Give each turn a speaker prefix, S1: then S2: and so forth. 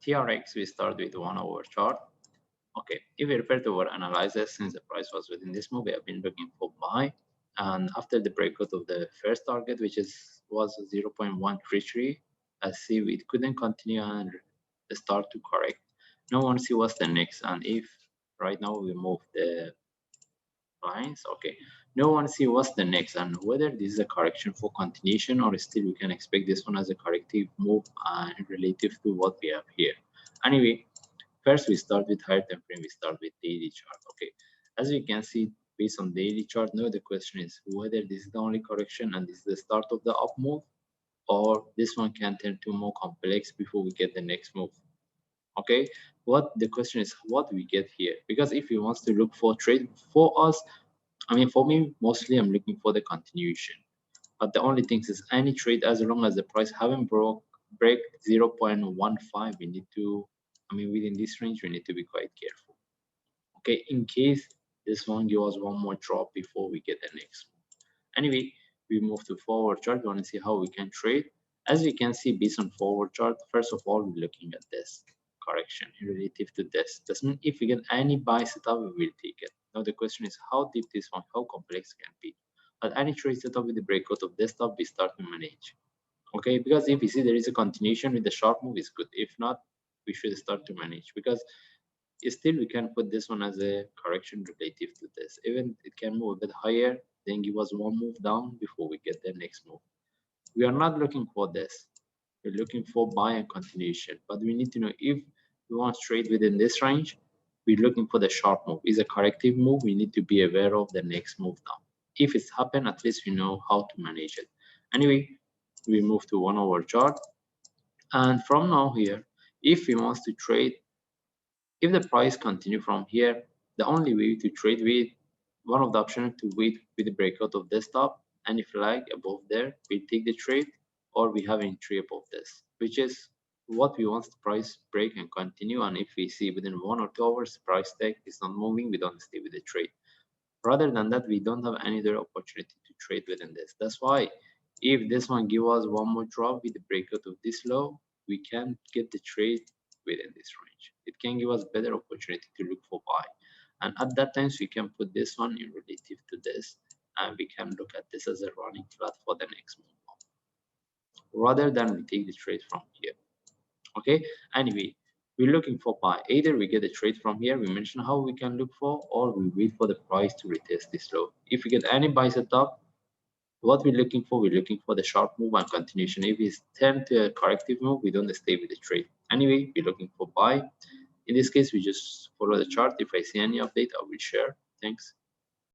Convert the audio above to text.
S1: TRX, we start with 1 hour chart. Okay, if we refer to our analysis, since the price was within this move, we have been looking for buy. And after the breakout of the first target, which was 0.133, I see it couldn't continue and start to correct. No one see what's the next. And if right now we move the lines, okay, no one see what's the next and whether this is a correction for continuation or still we can expect this one as a corrective move relative to what we have here. Anyway, first we start with higher time frame, we start with daily chart. Okay, as you can see based on daily chart, now the question is whether this is the only correction and this is the start of the up move, or this one can turn to more complex before we get the next move. Okay, what the question is what we get here, because if you want to look for trade for us, I mean for me mostly I'm looking for the continuation. But the only thing is any trade, as long as the price haven't break 0.15, we need to, I mean within this range we need to be quite careful. Okay, in case this one gives us one more drop before we get the next one. Anyway, we move to forward chart. We want to see how we can trade. As we can see based on forward chart, first of all we're looking at this correction relative to this. That means if we get any buy setup, we will take it. Now the question is how deep this one, how complex can be. But any trade setup with the breakout of this top, we start to manage. Okay, because if we see there is a continuation with the short move, is good. If not, we should start to manage, because still we can put this one as a correction relative to this. Even it can move a bit higher, then give us one move down before we get the next move. We are not looking for this. We're looking for buy and continuation, but we need to know if we want to trade within this range, we're looking for the sharp move. Is a corrective move, we need to be aware of the next move down. If it's happened, at least we know how to manage it. Anyway, we move to 1 hour chart, and from now here, if we want to trade, if the price continue from here, the only way to trade with one of the options to wait with the breakout of this top, and if you like above there, we take the trade, or we have entry above this, which is what we want the price break and continue. And if we see within 1 or 2 hours price tag is not moving, we don't stay with the trade. Rather than that, we don't have any other opportunity to trade within this. That's why if this one give us one more drop with the breakout of this low, we can get the trade within this range. It can give us better opportunity to look for buy. And at that times, we can put this one in relative to this, and we can look at this as a running flat for the next move, rather than we take the trade from here. Okay, anyway, we're looking for buy. Either we get a trade from here, we mentioned how we can look for, or we wait for the price to retest this low. If we get any buy setup, what we're looking for, we're looking for the sharp move and continuation. If it's turn to a corrective move, we don't stay with the trade. Anyway, we're looking for buy. In this case, we just follow the chart. If I see any update, I will share. Thanks.